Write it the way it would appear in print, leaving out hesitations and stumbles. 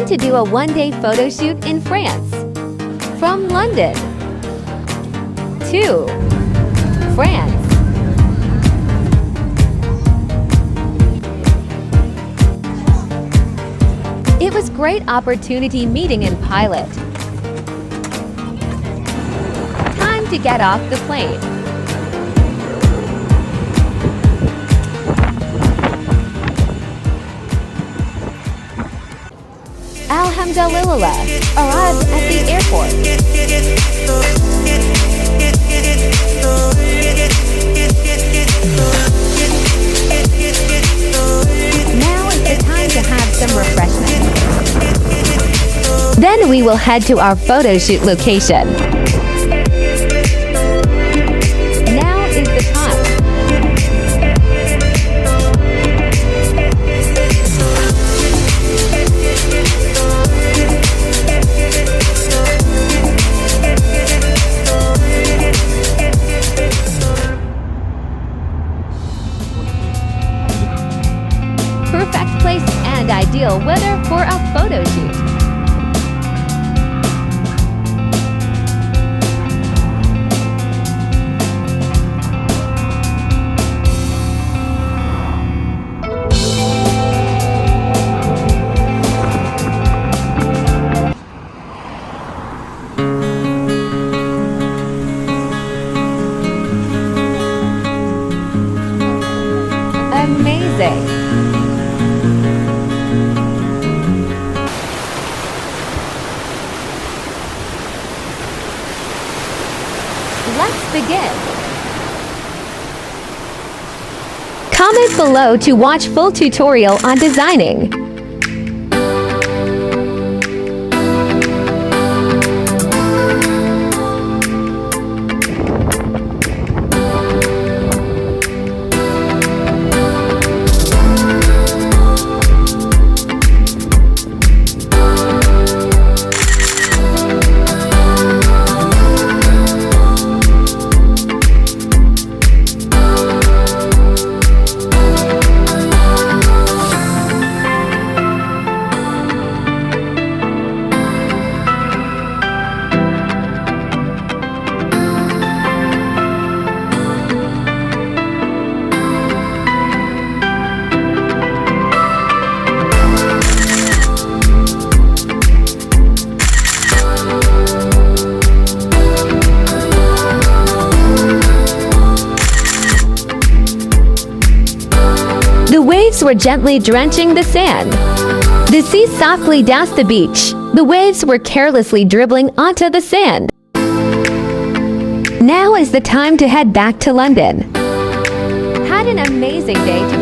to do a one-day photo shoot in France. From London to France. It was great opportunity meeting in pilot. Time to get off the plane. Alhamdulillah, arrived at the airport. Now is the time to have some refreshment. Then we will head to our photo shoot location. Now is the time. Perfect place and ideal weather for a photo shoot. Amazing. Let's begin. Comment below to watch full tutorial on designing. The waves were gently drenching the sand. The sea softly dashed the beach. The waves were carelessly dribbling onto the sand. Now is the time to head back to London. Had an amazing day to